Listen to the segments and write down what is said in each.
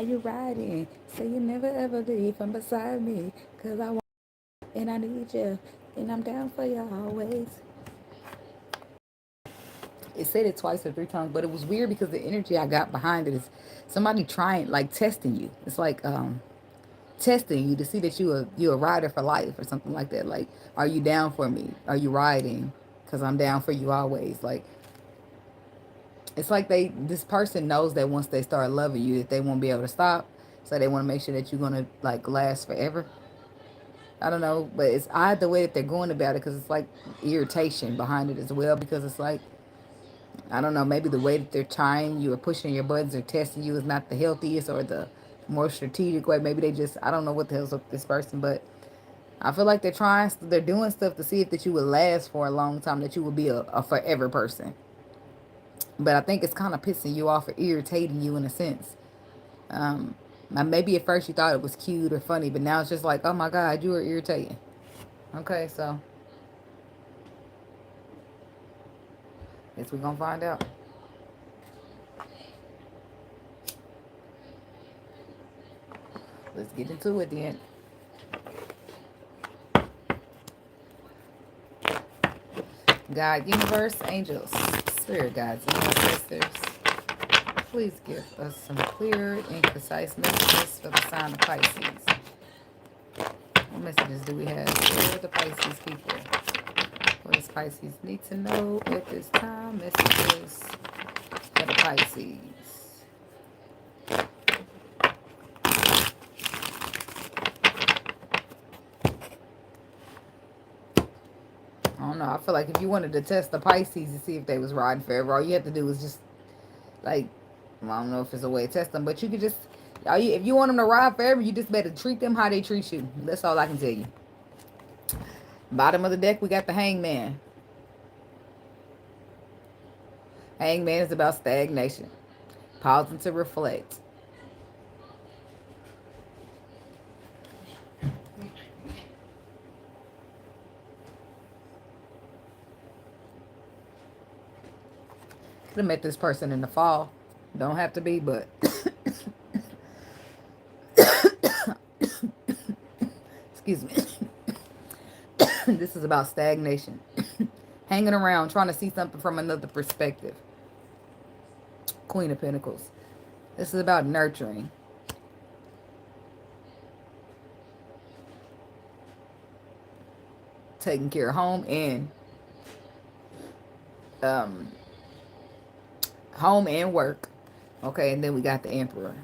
you riding? Say you never ever leave from beside me. Cause I want and I need you. And I'm down for you always. It said it twice or three times, but it was weird because the energy I got behind it is somebody trying, like testing you. It's like testing you to see that you a rider for life or something like that. Like, are you down for me? Are you riding? Because I'm down for you always. Like, it's like this person knows that once they start loving you, that they won't be able to stop. So they want to make sure that you're gonna like last forever. I don't know, but it's odd the way that they're going about it because it's like irritation behind it as well. Because it's like, I don't know, maybe the way that they're trying you or pushing your buttons or testing you is not the healthiest or the more strategic way. Maybe they just, I don't know what the hell's up with this person, but I feel like they're doing stuff to see if that you would last for a long time, that you would be a forever person. But I think it's kind of pissing you off or irritating you in a sense. Now maybe at first you thought it was cute or funny, but now it's just like, oh my God, you are irritating. Okay, so guess we're gonna find out. Let's get into it then. God, universe, angels, spirit guides, and ancestors, please give us some clear and concise messages for the sign of Pisces. What messages do we have for the Pisces people? What does Pisces need to know at this time? Messages for the Pisces. I don't know. I feel like if you wanted to test the Pisces to see if they was riding forever, all you have to do is just, like, well, I don't know if it's a way to test them, but you could just, if you want them to ride forever, you just better treat them how they treat you. That's all I can tell you. Bottom of the deck, we got the Hangman. Hangman is about stagnation. Pausing to reflect. Could have met this person in the fall. Don't have to be, but excuse me. This is about stagnation. Hanging around, trying to see something from another perspective. Queen of Pentacles. This is about nurturing. Taking care of home and work. Okay, and then we got the Emperor.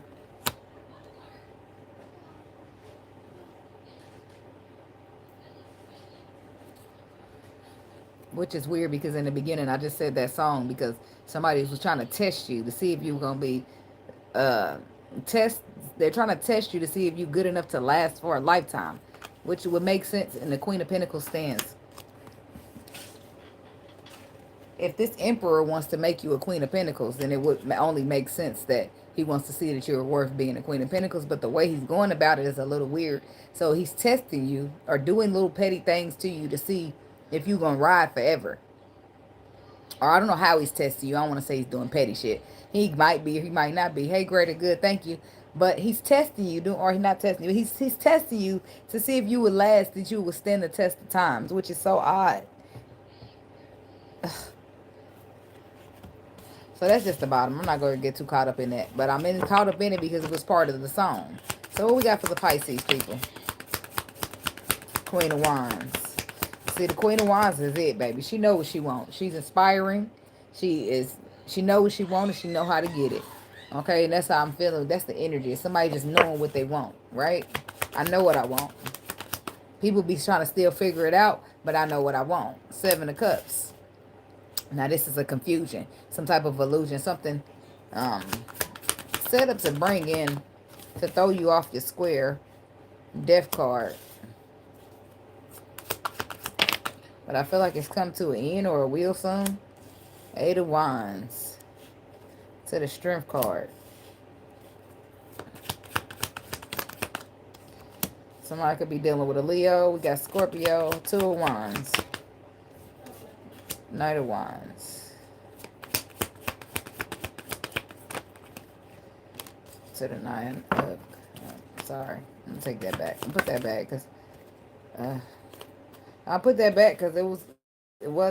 Which is weird because in the beginning I just said that song because somebody was trying to test you to see if you were going to be they're trying to test you to see if you're good enough to last for a lifetime, which would make sense in the Queen of Pentacles stance. If this Emperor wants to make you a Queen of Pentacles, then it would only make sense that he wants to see that you're worth being a Queen of Pentacles. But the way he's going about it is a little weird. So he's testing you or doing little petty things to you to see if you're going to ride forever. Or I don't know how he's testing you. I don't want to say he's doing petty shit. He might be or he might not be. Hey, great or good, thank you. But he's testing you, or he's not testing you. He's testing you to see if you would last, that you would stand the test of times, which is so odd. So that's just the bottom. I'm not going to get too caught up in that. But I'm caught up in it because it was part of the song. So what we got for the Pisces people? Queen of Wands. See, the Queen of Wands is it, baby. She knows what she wants. She's inspiring. She knows what she wants and she know how to get it. Okay, and that's how I'm feeling. That's the energy. It's somebody just knowing what they want, right? I know what I want. People be trying to still figure it out, but I know what I want. 7 of Cups. Now, this is a confusion. Some type of illusion. Something set up to bring in, to throw you off your square. Death card. But I feel like it's come to an end or a wheel soon. 8 of Wands. To the Strength card. Somebody could be dealing with a Leo. We got Scorpio. 2 of Wands. Knight of Wands. to the 9 of... sorry. I'm going to take that back. Put that back because... I'll put that back because it was,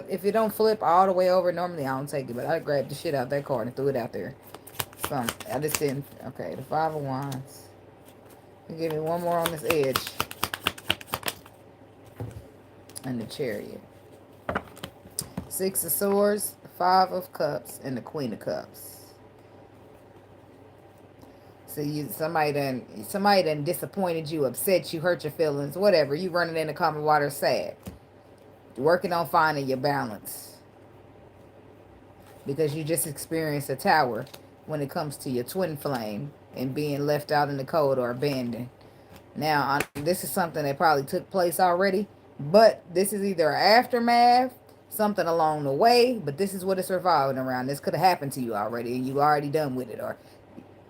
if it don't flip all the way over, normally I don't take it, but I grabbed the shit out that card and threw it out there. So I just didn't. Okay, the 5 of Wands. Give me one more on this edge. And the Chariot. 6 of Swords, 5 of Cups, and the Queen of Cups. So somebody done disappointed you, upset you, hurt your feelings, whatever. You running in the common water sad. Working on finding your balance. Because you just experienced a tower when it comes to your twin flame and being left out in the cold or abandoned. Now, this is something that probably took place already, but this is either an aftermath, something along the way, but this is what it's revolving around. This could have happened to you already and you already done with it, or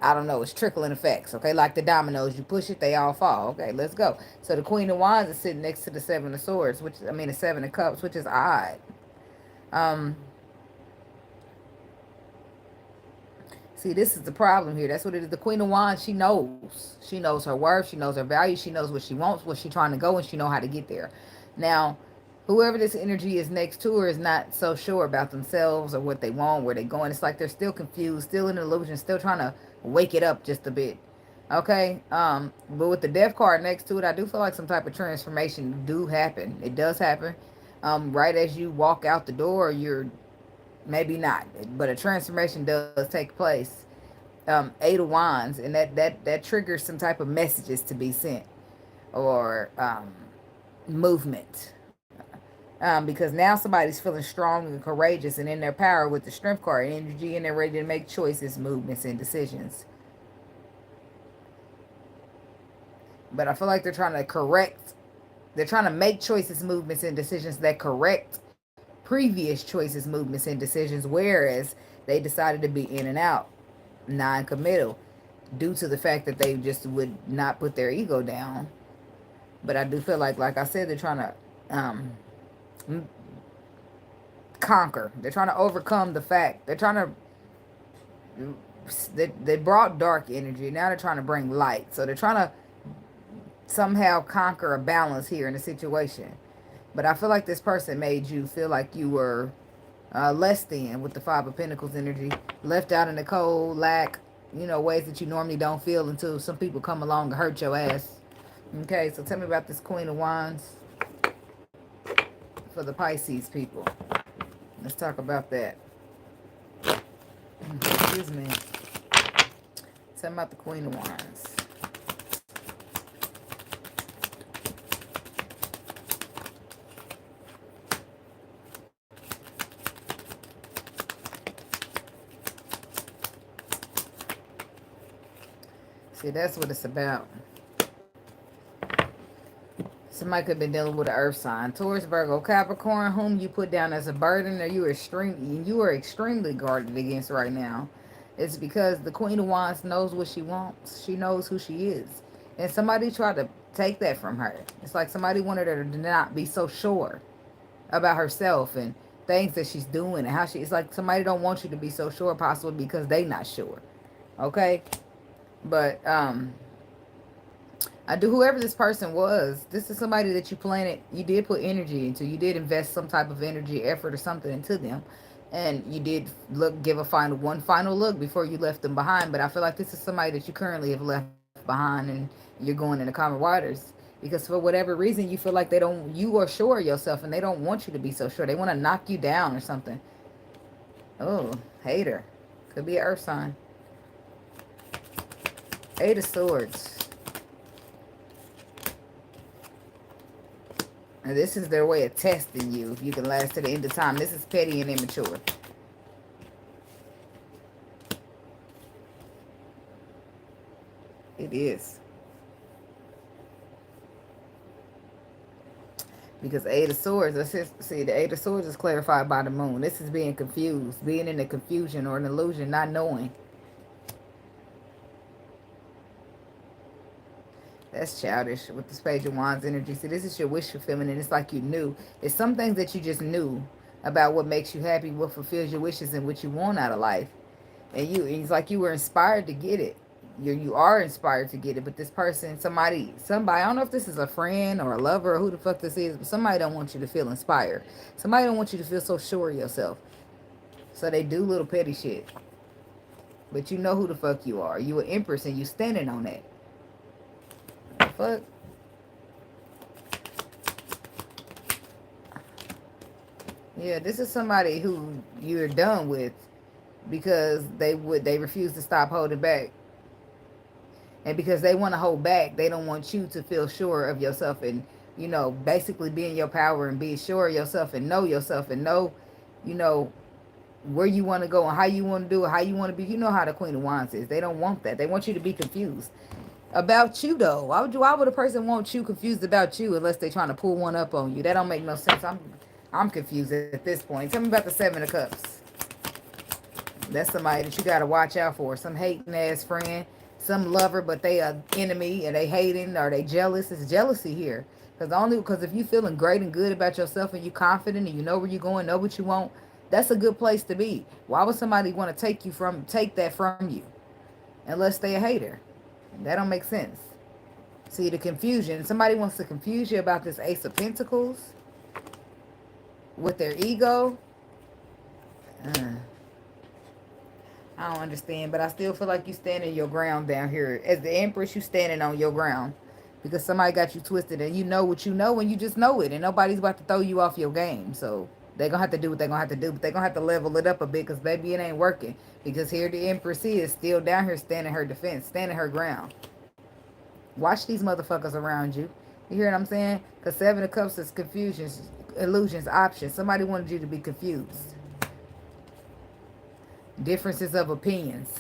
I don't know, it's trickling effects, okay? Like the dominoes, you push it, they all fall. Okay, let's go. So the Queen of Wands is sitting next to the 7 of Swords, the 7 of Cups, which is odd. See, this is the problem here. That's what it is. The Queen of Wands, she knows. She knows her worth. She knows her value. She knows what she wants, where she's trying to go, and she knows how to get there. Now, whoever this energy is next to her is not so sure about themselves or what they want, where they're going. It's like they're still confused, still in illusion, still trying to wake it up just a bit. Okay? But with the Death card next to it, I do feel like some type of transformation do happen. It does happen. Right as you walk out the door, you're maybe not, but a transformation does take place. 8 of Wands, and that triggers some type of messages to be sent, or movement. Because now somebody's feeling strong and courageous and in their power with the Strength card energy, and they're ready to make choices, movements, and decisions. But I feel like they're trying to make choices, movements, and decisions that correct previous choices, movements, and decisions, whereas they decided to be in and out, non-committal, due to the fact that they just would not put their ego down. But I do feel like I said, they're trying to conquer. They're trying to overcome the fact. They're trying to... They brought dark energy. Now they're trying to bring light. So they're trying to somehow conquer a balance here in the situation. But I feel like this person made you feel like you were less than with the 5 of Pentacles energy. Left out in the cold, lack, ways that you normally don't feel until some people come along and hurt your ass. Okay, so tell me about this Queen of Wands for the Pisces people. Let's talk about that. Excuse me. Tell me about the Queen of Wands. See, that's what it's about. Somebody could have been dealing with an earth sign. Taurus, Virgo, Capricorn, whom you put down as a burden, or you are extremely guarded against right now. It's because the Queen of Wands knows what she wants. She knows who she is. And somebody tried to take that from her. It's like somebody wanted her to not be so sure about herself and things that she's doing and how it's like somebody don't want you to be so sure, possibly because they not sure. Okay? But whoever this person was, this is somebody that you did put energy into. You did invest some type of energy, effort, or something into them. And you did give one final look before you left them behind. But I feel like this is somebody that you currently have left behind, and you're going into common waters. Because for whatever reason, you feel like you are sure of yourself, and they don't want you to be so sure. They want to knock you down or something. Oh, hater. Could be an earth sign. 8 of Swords. And this is their way of testing you, if you can last to the end of time. This is petty and immature. It is. Because 8 of Swords, see, the 8 of Swords is clarified by the moon. This is being confused, being in a confusion or an illusion, not knowing. That's childish with the Page of Wands energy. See, this is your wish fulfillment, and it's like you knew. There's some things that you just knew about what makes you happy, what fulfills your wishes, and what you want out of life. And it's like you were inspired to get it. You are inspired to get it, but this person, somebody, I don't know if this is a friend or a lover or who the fuck this is, but somebody don't want you to feel inspired. Somebody don't want you to feel so sure of yourself. So they do little petty shit. But you know who the fuck you are. You an empress and you standing on that. The fuck? Yeah, this is somebody who you're done with because they refuse to stop holding back. And because they want to hold back, they don't want you to feel sure of yourself and, basically be in your power and be sure of yourself and know, you know, where you want to go and how you want to do it, how you want to be. You know how the Queen of Wands is. They don't want that. They want you to be confused about you, though. Why would a person want you confused about you unless they're trying to pull one up on you? That don't make no sense. I'm confused at this point. Tell me about the Seven of Cups. That's somebody that you got to watch out for. Some hating ass friend, some lover, but they a enemy and they hating or they jealous. It's jealousy here. Because if you feeling great and good about yourself and you confident and you know where you're going, know what you want, that's a good place to be. Why would somebody want to take that from you? Unless they a hater. That don't make sense. See the confusion. Somebody wants to confuse you about this Ace of Pentacles with their ego. I don't understand, but I still feel like you standing your ground down here. As the Empress, you standing on your ground. Because somebody got you twisted and you know what you know and you just know it. And nobody's about to throw you off your game. So they're going to have to do what they're going to have to do. But they're going to have to level it up a bit because, baby, it ain't working. Because here the Empress is still down here standing her defense, standing her ground. Watch these motherfuckers around you. You hear what I'm saying? Because Seven of Cups is confusions, illusions, options. Somebody wanted you to be confused. Differences of opinions.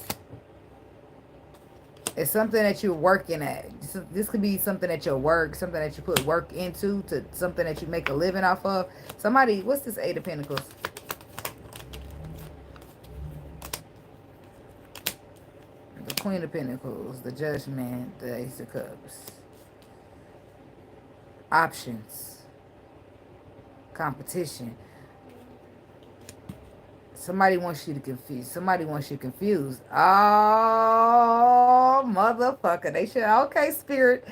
It's something that you're working at. This could be something at your work, something that you put work into, to something that you make a living off of. Somebody, what's this Eight of Pentacles? The Queen of Pentacles, the Judgment, the Ace of Cups. Options. Competition. Somebody wants you to confuse. Somebody wants you confused. Oh, motherfucker. They should. Okay, spirit.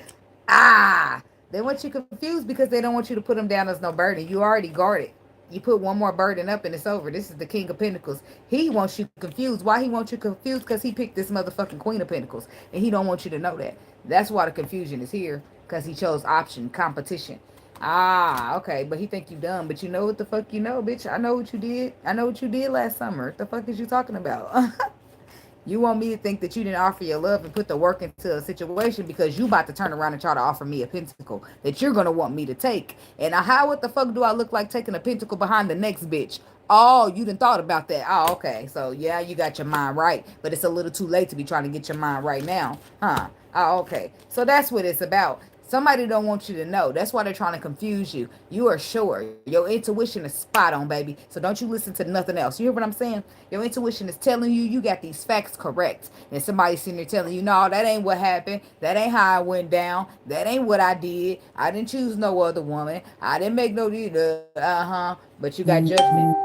They want you confused because they don't want you to put them down as no burden. You already guarded. You put one more burden up and it's over. This is the King of Pentacles. He wants you confused. Why he wants you confused? Because he picked this motherfucking Queen of Pentacles. And he don't want you to know that. That's why the confusion is here. Because he chose option, competition. Okay, but he think you dumb, but you know what the fuck you know, bitch. I know what you did. I know what you did last summer. What the fuck is you talking about? You want me to think that you didn't offer your love and put the work into a situation because you about to turn around and try to offer me a pentacle that you're going to want me to take. And how, what the fuck do I look like taking a pentacle behind the next bitch? Oh, you done thought about that. Oh, okay. So, yeah, you got your mind right. But it's a little too late to be trying to get your mind right now. Huh? Oh, okay. So that's what it's about. Somebody don't want you to know. That's why they're trying to confuse you. You are sure. Your intuition is spot on, baby. So don't you listen to nothing else. You hear what I'm saying? Your intuition is telling you you got these facts correct. And somebody's sitting there telling you, no, that ain't what happened. That ain't how I went down. That ain't what I did. I didn't choose no other woman. I didn't make no deal. But you got judgment.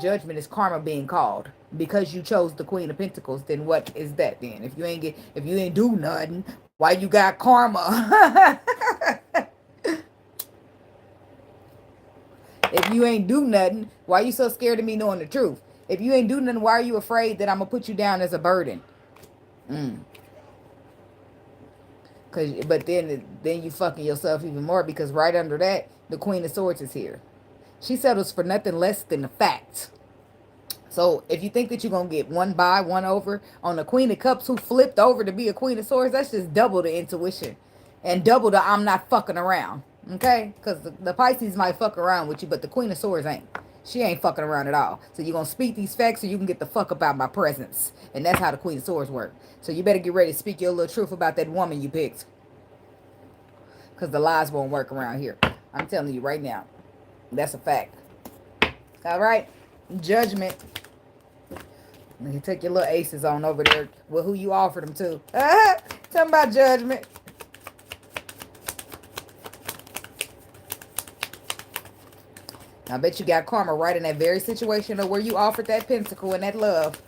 Judgment is karma being called. Because you chose the Queen of Pentacles, then what is that then? If you ain't do nothing, why you got karma? If you ain't do nothing, why you so scared of me knowing the truth? If you ain't do nothing, why are you afraid that I'm going to put you down as a burden? But then you fucking yourself even more because right under that, the Queen of Swords is here. She settles for nothing less than the fact. So if you think that you're going to get one by, one over on the Queen of Cups who flipped over to be a Queen of Swords, that's just double the intuition and double the I'm not fucking around. Okay? Because the Pisces might fuck around with you, but the Queen of Swords ain't. She ain't fucking around at all. So you're going to speak these facts so you can get the fuck about my presence. And that's how the Queen of Swords work. So you better get ready to speak your little truth about that woman you picked. Because the lies won't work around here. I'm telling you right now. That's a fact. All right? Judgment. You take your little aces on over there with who you offered them to. Tell them about judgment. I bet you got karma right in that very situation of where you offered that pentacle and that love.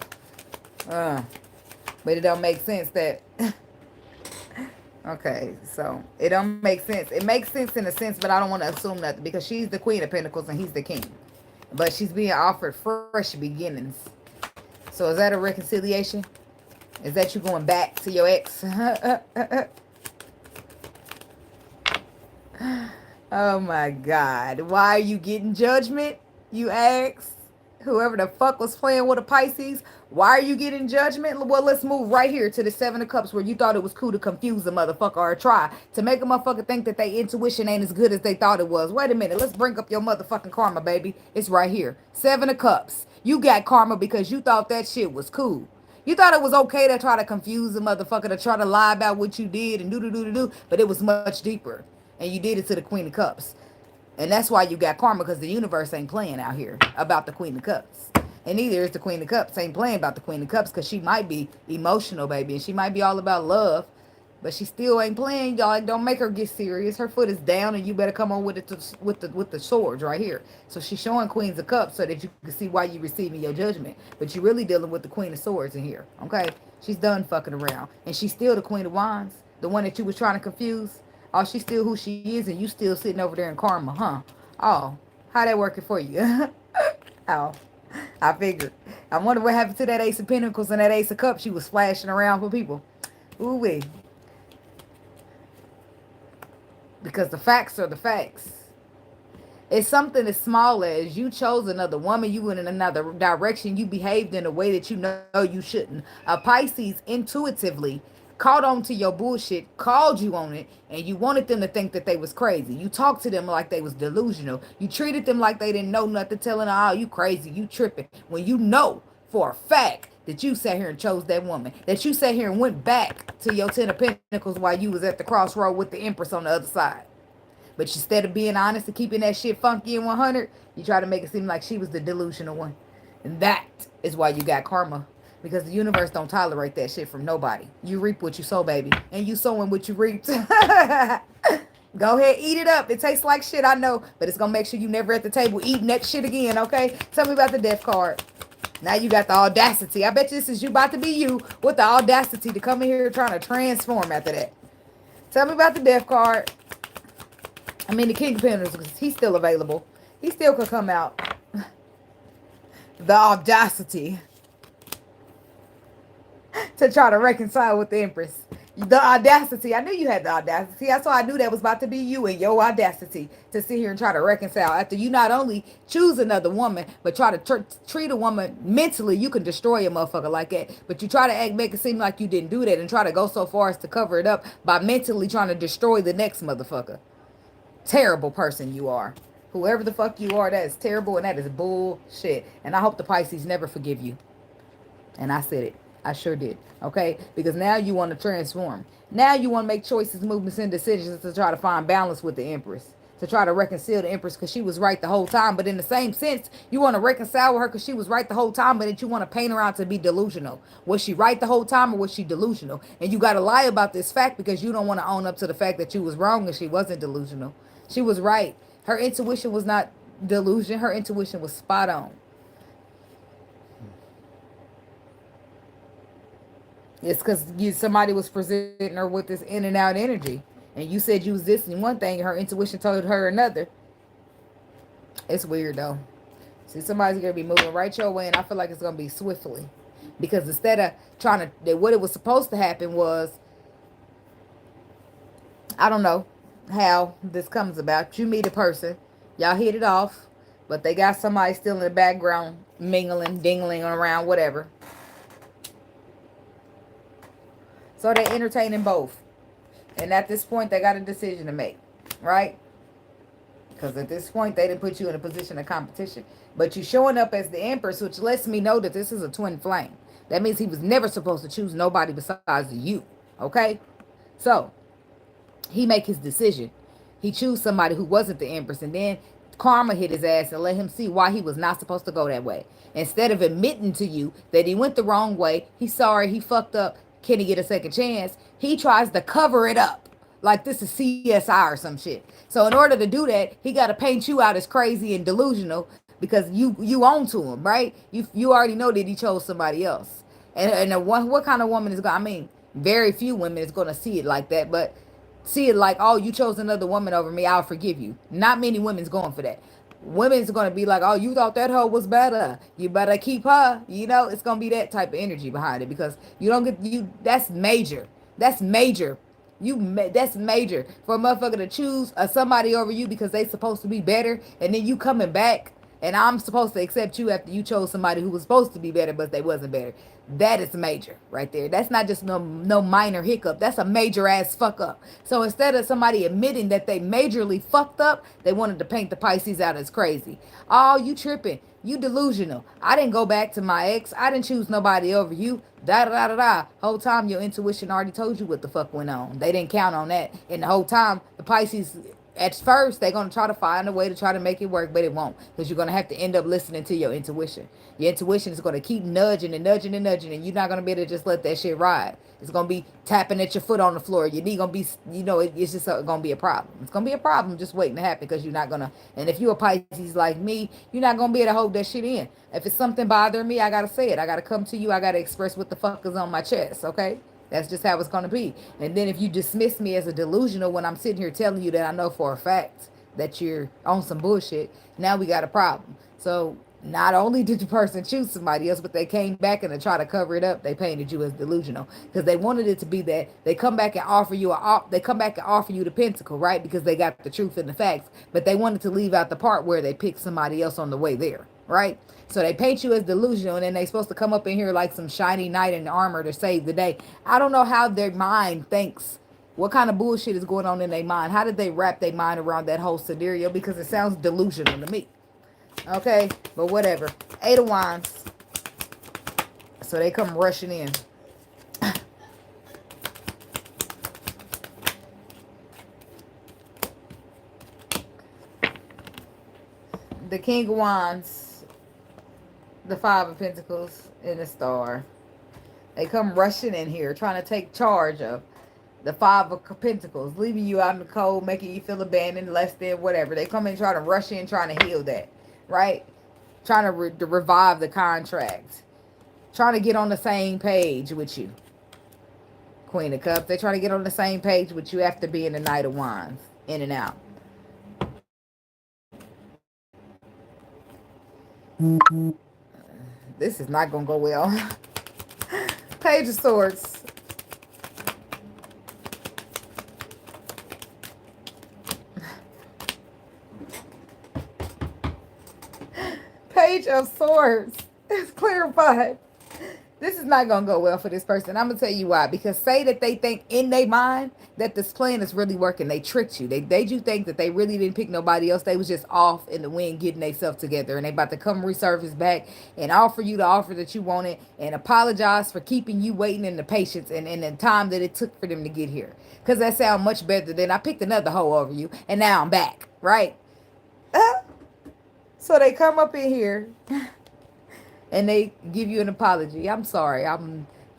But it don't make sense that okay, so it don't make sense. It makes sense in a sense, but I don't want to assume nothing because she's the Queen of Pentacles and he's the King. But she's being offered fresh beginnings. So is that a reconciliation? Is that you going back to your ex? Oh my God. Why are you getting judgment? You ask. Whoever the fuck was playing with a Pisces, why are you getting judgment? Well, let's move right here to the Seven of Cups where you thought it was cool to confuse a motherfucker or try to make a motherfucker think that their intuition ain't as good as they thought it was. Wait a minute. Let's bring up your motherfucking karma, baby. It's right here. Seven of Cups. You got karma because you thought that shit was cool. You thought it was okay to try to confuse a motherfucker, to try to lie about what you did and do, but it was much deeper. And you did it to the Queen of Cups. And that's why you got karma, because the universe ain't playing out here about the Queen of Cups. And neither is the Queen of Cups ain't playing about the Queen of Cups, because she might be emotional, baby, and she might be all about love, but she still ain't playing, y'all. Don't make her get serious. Her foot is down, and you better come on with it with the swords right here. So she's showing Queens of Cups so that you can see why you receiving your judgment. But you're really dealing with the Queen of Swords in here, okay? She's done fucking around, and she's still the Queen of Wands, the one that you was trying to confuse. Oh, she's still who she is, and you still sitting over there in karma, huh? Oh, how that working for you? Oh, I figured. I wonder what happened to that Ace of Pentacles and that Ace of Cups she was flashing around for people. Ooh-wee. Because the facts are the facts. It's something as small as you chose another woman, you went in another direction, you behaved in a way that you know you shouldn't. A Pisces intuitively caught on to your bullshit, called you on it, and you wanted them to think that they was crazy. You talked to them like they was delusional. You treated them like they didn't know nothing, telling them, oh, you crazy, you tripping. When you know for a fact that you sat here and chose that woman, that you sat here and went back to your Ten of Pentacles while you was at the crossroad with the Empress on the other side. But instead of being honest and keeping that shit funky and 100, you try to make it seem like she was the delusional one. And that is why you got karma. Because the universe don't tolerate that shit from nobody. You reap what you sow, baby. And you sowing what you reaped. Go ahead, eat it up. It tastes like shit, I know. But it's going to make sure you never at the table eating that shit again, okay? Tell me about the death card. Now you got the audacity. I bet this is you about to be you with the audacity to come in here trying to transform after that. Tell me about the death card. I mean, the King of Pentacles, he's still available. He still could come out. The audacity to try to reconcile with the Empress. The audacity. I knew you had the audacity. That's why I knew that was about to be you and your audacity to sit here and try to reconcile. After you not only choose another woman, but try to treat a woman mentally, you can destroy a motherfucker like that. But you try to make it seem like you didn't do that and try to go so far as to cover it up by mentally trying to destroy the next motherfucker. Terrible person you are. Whoever the fuck you are, that is terrible and that is bullshit. And I hope the Pisces never forgive you. And I said it. I sure did. Okay? Because now you want to transform. Now you want to make choices, movements, and decisions to try to find balance with the Empress. To try to reconcile the Empress because she was right the whole time. But in the same sense, you want to reconcile with her because she was right the whole time, but that you want to paint her out to be delusional. Was she right the whole time or was she delusional? And you got to lie about this fact because you don't want to own up to the fact that you was wrong and she wasn't delusional. She was right. Her intuition was not delusion. Her intuition was spot on. It's because somebody was presenting her with this in and out energy. And you said you was this and one thing, and her intuition told her another. It's weird, though. See, somebody's going to be moving right your way, and I feel like it's going to be swiftly. Because instead of trying to... What it was supposed to happen was... I don't know how this comes about. You meet a person. Y'all hit it off. But they got somebody still in the background mingling, dingling around, whatever. So they're entertaining both. And at this point, they got a decision to make. Right? Because at this point, they didn't put you in a position of competition. But you're showing up as the Empress, which lets me know that this is a twin flame. That means he was never supposed to choose nobody besides you. Okay? So, he make his decision. He choose somebody who wasn't the Empress. And then karma hit his ass and let him see why he was not supposed to go that way. Instead of admitting to you that he went the wrong way, he's sorry, he fucked up, can he get a second chance? He tries to cover it up. Like this is CSI or some shit. So in order to do that, he got to paint you out as crazy and delusional because you own to him, right? You already know that he chose somebody else. And what kind of woman is going? I mean, very few women is going to see it like that, but see it like, oh, you chose another woman over me, I'll forgive you. Not many women's going for that. Women's going to be like, oh, you thought that hoe was better, you better keep her. You know, it's going to be that type of energy behind it, because you don't get you. That's major. That's major. That's major for a motherfucker to choose somebody over you because they supposed to be better, and then you coming back and I'm supposed to accept you after you chose somebody who was supposed to be better but they wasn't better. That is major right there. That's not just no minor hiccup. That's a major ass fuck up. So instead of somebody admitting that they majorly fucked up, they wanted to paint the Pisces out as crazy. Oh, you tripping. You delusional. I didn't go back to my ex. I didn't choose nobody over you. Da da da da da. Whole time your intuition already told you what the fuck went on. They didn't count on that. And the whole time the Pisces, at first they're going to try to find a way to try to make it work, but it won't, because you're going to have to end up listening to your intuition. Your intuition is going to keep nudging and nudging and nudging, and you're not going to be able to just let that shit ride. It's going to be tapping at your foot on the floor. Your knee going to be, it's just going to be a problem. It's going to be a problem just waiting to happen, because you're not going to, and if you're a Pisces like me, you're not going to be able to hold that shit in. If it's something bothering me, I got to say it. I got to come to you. I got to express what the fuck is on my chest, okay? That's just how it's going to be. And then if you dismiss me as a delusional when I'm sitting here telling you that I know for a fact that you're on some bullshit, now we got a problem. So not only did the person choose somebody else, but they came back and to try to cover it up, they painted you as delusional, because they wanted it to be that they come back and offer you the pentacle, right? Because they got the truth and the facts, but they wanted to leave out the part where they picked somebody else on the way there, right? So they paint you as delusional, and then they supposed to come up in here like some shiny knight in armor to save the day. I don't know how their mind thinks. What kind of bullshit is going on in their mind? How did they wrap their mind around that whole scenario? Because it sounds delusional to me. Okay, but whatever. 8 of Wands. So they come rushing in. The King of Wands, the 5 of Pentacles, and the Star. They come rushing in here, trying to take charge of the 5 of Pentacles, leaving you out in the cold, making you feel abandoned, less than, whatever. They come in, trying to rush in, trying to heal that, right? Trying to revive the contract. Trying to get on the same page with you. Queen of Cups. They're trying to get on the same page with you after being the Knight of Wands. In and out. This is not going to go well. Page of Swords. Page of Swords. It's clarified. This is not going to go well for this person. I'm going to tell you why. Because say that they think in their mind that this plan is really working. They tricked you. They do think that they really didn't pick nobody else. They was just off in the wind getting themselves together. And they about to come resurface back and offer you the offer that you wanted. And apologize for keeping you waiting in the patience and in the time that it took for them to get here. Because that sounds much better than I picked another hoe over you. And now I'm back. Right? So they come up in here. And they give you an apology. I'm sorry. I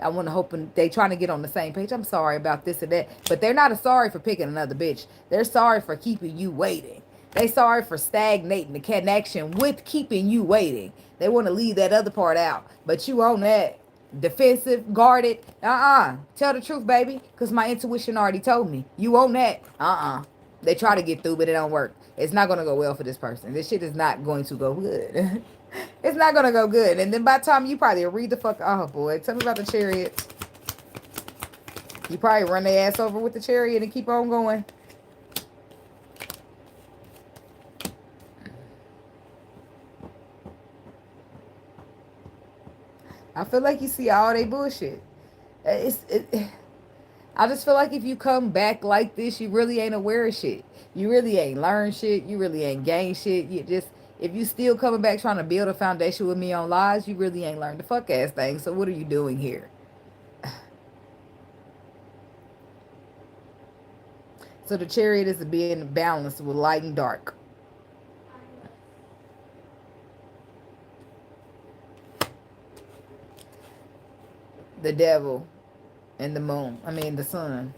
want to hope they trying to get on the same page. I'm sorry about this and that. But they're not sorry for picking another bitch. They're sorry for keeping you waiting. They sorry for stagnating the connection with keeping you waiting. They want to leave that other part out. But you own that. Defensive, guarded. Tell the truth, baby. Because my intuition already told me. You own that. They try to get through, but it don't work. It's not going to go well for this person. This shit is not going to go good. It's not going to go good. And then by the time you probably read the fuck... Oh, boy. Tell me about the Chariot. You probably run their ass over with the Chariot and keep on going. I feel like you see all they bullshit. I just feel like if you come back like this, you really ain't aware of shit. You really ain't learned shit. You really ain't gained shit. You just... If you still coming back trying to build a foundation with me on lies, you really ain't learned the fuck ass thing. So what are you doing here? So the Chariot is being balanced with light and dark. The Devil and the Moon. I mean the Sun.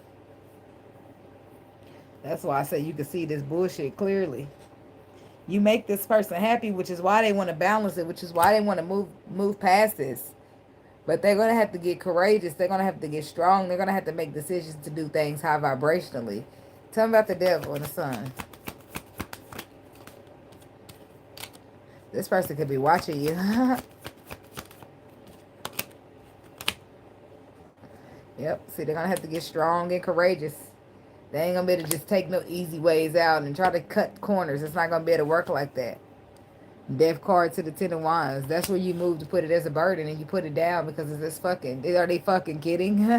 That's why I say you can see this bullshit clearly. You make this person happy, which is why they want to balance it, which is why they want to move past this. But they're going to have to get courageous. They're going to have to get strong. They're going to have to make decisions to do things high vibrationally. Tell me about the devil and the sun. This person could be watching you. Yep. See, they're going to have to get strong and courageous. They ain't going to be able to just take no easy ways out and try to cut corners. It's not going to be able to work like that. Death card to the Ten of Wands. That's where you move to put it as a burden and you put it down because it's this fucking... Are they fucking kidding?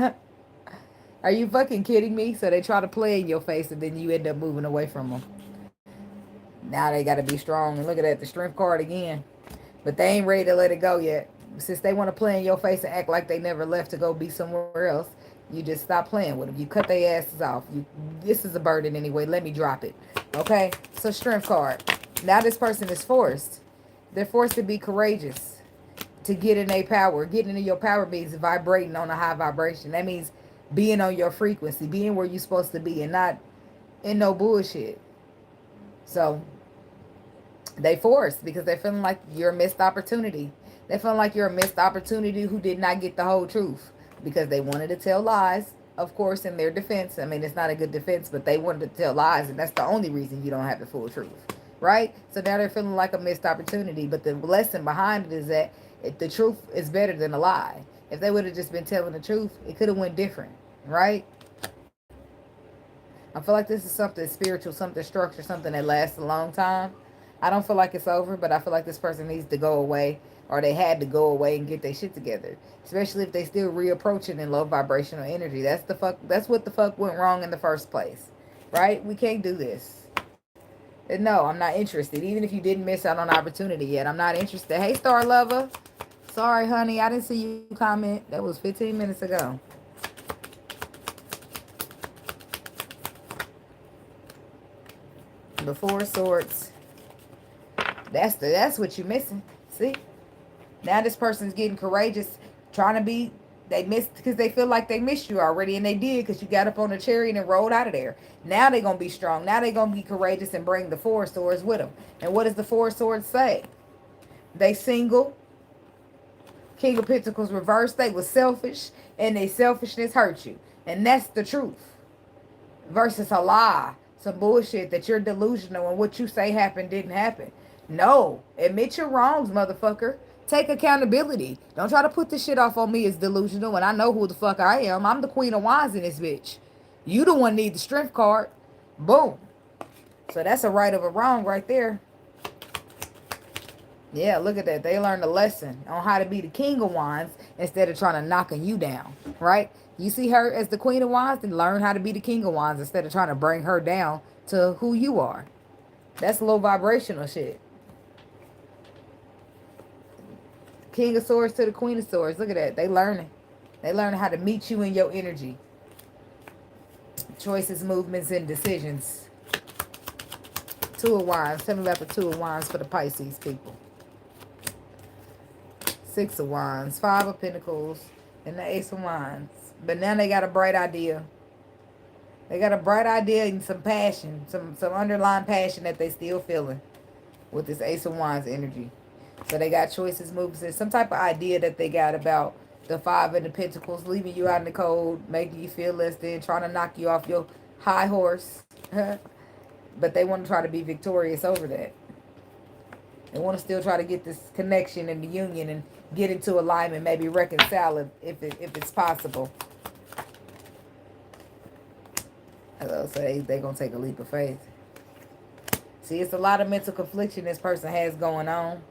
Are you fucking kidding me? So they try to play in your face and then you end up moving away from them. Now they got to be strong. And look at that, the Strength card again. But they ain't ready to let it go yet. Since they want to play in your face and act like they never left to go be somewhere else, you just stop playing with them. You cut their asses off. This is a burden anyway. Let me drop it. Okay? So Strength card. Now this person is forced. They're forced to be courageous. To get in their power. Getting into your power means vibrating on a high vibration. That means being on your frequency. Being where you're supposed to be and not in no bullshit. So they forced because they're feeling like you're a missed opportunity. They feel like you're a missed opportunity who did not get the whole truth because they wanted to tell lies, of course, in their defense. I mean, it's not a good defense, but they wanted to tell lies, and that's the only reason you don't have the full truth, right? So now they're feeling like a missed opportunity, but the lesson behind it is that the truth is better than a lie. If they would have just been telling the truth, it could have went different, right? I feel like this is something spiritual, something structured, something that lasts a long time. I don't feel like it's over, but I feel like this person needs to go away, or they had to go away and get their shit together. Especially if they still reapproaching in low vibrational energy. That's what the fuck went wrong in the first place. Right? We can't do this. And no, I'm not interested. Even if you didn't miss out on the opportunity yet, I'm not interested. Hey, Star Lover. Sorry, honey. I didn't see you comment. That was 15 minutes ago. The Four of Swords. That's what you're missing. See? Now this person's getting courageous, trying to be, they missed because they feel like they missed you already, and they did because you got up on a chariot and rolled out of there. Now they're going to be strong. Now they're going to be courageous and bring the Four of Swords with them. And what does the Four of Swords say? They single. King of Pentacles reversed. They were selfish, and their selfishness hurt you. And that's the truth. Versus a lie. Some bullshit that you're delusional and what you say happened didn't happen. No. Admit your wrongs, motherfucker. Take accountability. Don't try to put this shit off on me as delusional when I know who the fuck I am. I'm the Queen of Wands in this bitch. You the one need the Strength card. Boom. So that's a right of a wrong right there. Yeah, look at that. They learned a lesson on how to be the King of Wands instead of trying to knocking you down. Right? You see her as the Queen of Wands and learn how to be the King of Wands instead of trying to bring her down to who you are. That's low vibrational shit. King of Swords to the Queen of Swords. Look at that. They learning. They learning how to meet you in your energy. Choices, movements, and decisions. Two of Wands. Tell me about the Two of Wands for the Pisces people. Six of Wands. Five of Pentacles. And the Ace of Wands. But now they got a bright idea. They got a bright idea and some passion. Some underlying passion that they still feeling. With this Ace of Wands energy. So they got choices, movements, and some type of idea that they got about the Five of the Pentacles, leaving you out in the cold, making you feel less than, trying to knock you off your high horse. But they want to try to be victorious over that. They want to still try to get this connection and the union and get into alignment, maybe reconcile it if it's possible. So they're going to take a leap of faith. See, it's a lot of mental confliction this person has going on.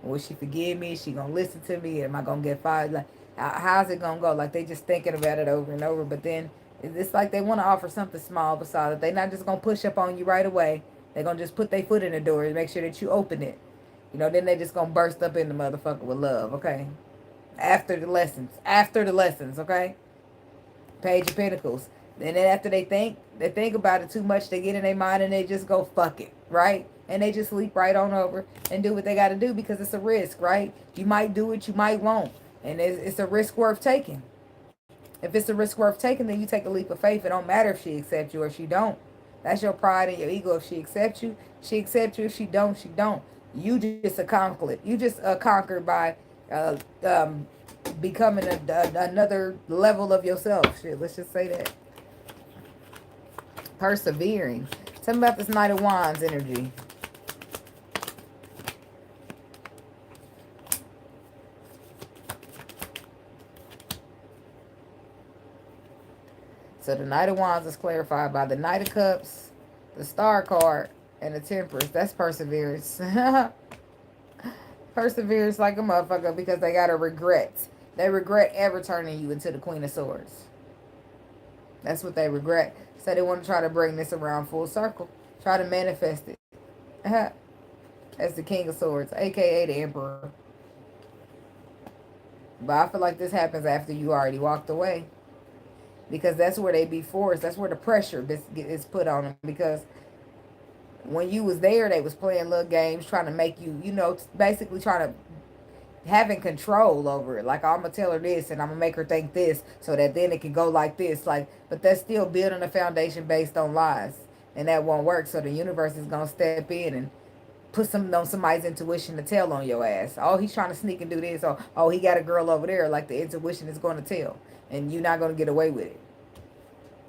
Will she forgive me? Is she going to listen to me? Am I going to get fired? Like, how's it going to go? Like, they just thinking about it over and over. But then it's like they want to offer something small beside it. They're not just going to push up on you right away. They're going to just put their foot in the door and make sure that you open it. You know, then they just going to burst up in the motherfucker with love, okay? After the lessons. After the lessons, okay? Page of Pentacles. And then after they think about it too much, they get in their mind and they just go, fuck it, right? And they just leap right on over and do what they got to do because it's a risk, right? You might do it, you might won't. And it's a risk worth taking. If it's a risk worth taking, then you take a leap of faith. It don't matter if she accepts you or she don't. That's your pride and your ego. If she accepts you, she accepts you. If she don't, she don't. You just a conquered. You just conquered by becoming another level of yourself. Shit, let's just say that. Persevering. Tell me about this Knight of Wands energy. So the Knight of Wands is clarified by the Knight of Cups, the Star card, and the Temperance. That's perseverance. Perseverance like a motherfucker because they got a regret. They regret ever turning you into the Queen of Swords. That's what they regret. So they want to try to bring this around full circle. Try to manifest it. As the King of Swords, a.k.a. the Emperor. But I feel like this happens after you already walked away. Because that's where they be forced. That's where the pressure is put on them. Because when you was there, they was playing little games, trying to make you, you know, basically trying to having control over it. Like, I'm going to tell her this and I'm going to make her think this so that then it can go like this. Like, but that's still building a foundation based on lies. And that won't work. So the universe is going to step in and put something on somebody's intuition to tell on your ass. Oh, he's trying to sneak and do this. Or, oh, he got a girl over there. Like, the intuition is going to tell. And you're not going to get away with it.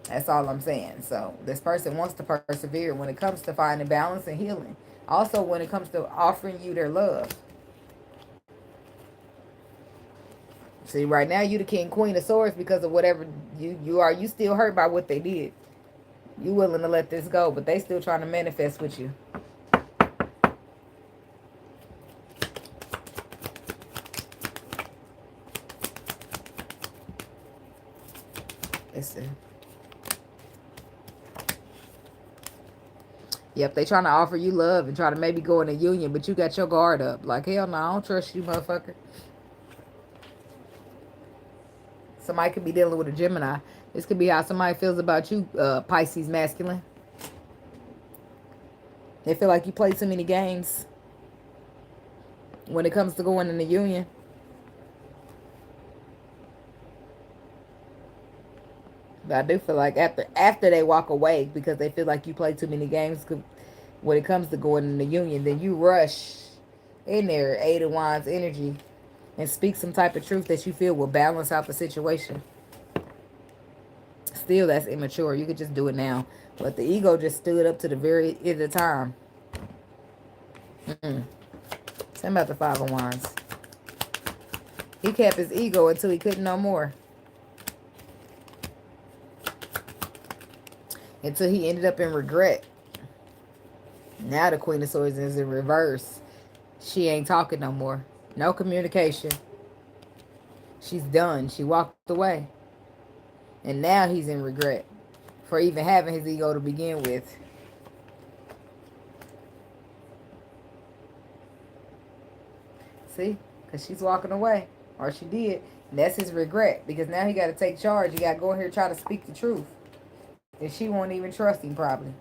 That's all I'm saying. So this person wants to persevere when it comes to finding balance and healing. Also when it comes to offering you their love. See, right now you the King, Queen of Swords because of whatever you are. You still hurt by what they did. You willing to let this go, but they still trying to manifest with you. Listen. Yep, they trying to offer you love and try to maybe go in a union, but you got your guard up. Like, hell no, I don't trust you, motherfucker. Somebody could be dealing with a Gemini. This could be how somebody feels about you, Pisces masculine. They feel like you play too many games when it comes to going in the union. But I do feel like after they walk away because they feel like you play too many games when it comes to going in the union, then you rush in there, Eight of Wands energy, and speak some type of truth that you feel will balance out the situation. Still, that's immature. You could just do it now. But the ego just stood up to the very end of the time. Tell me about the Five of Wands. He kept his ego until he couldn't no more. Until he ended up in regret. Now the Queen of Swords is in reverse. She ain't talking no more. No communication. She's done. She walked away. And now he's in regret for even having his ego to begin with. See? Because she's walking away. Or she did. And that's his regret. Because now he got to take charge. He got to go in here and try to speak the truth. And she won't even trust him probably.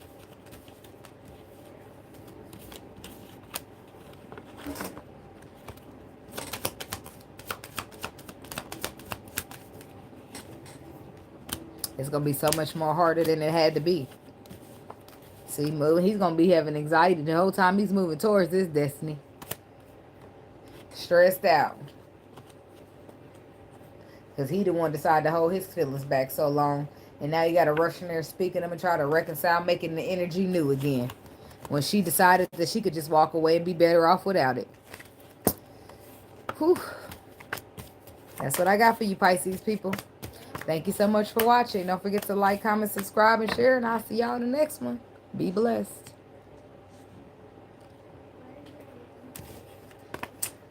It's going to be so much more harder than it had to be. See, he's going to be having anxiety the whole time he's moving towards this destiny. Stressed out. Because he the one decided to hold his feelings back so long. And now you got to rush in there speaking them and try to reconcile, making the energy new again. When she decided that she could just walk away and be better off without it. Whew. That's what I got for you, Pisces people. Thank you so much for watching. Don't forget to like, comment, subscribe, and share. And I'll see y'all in the next one. Be blessed.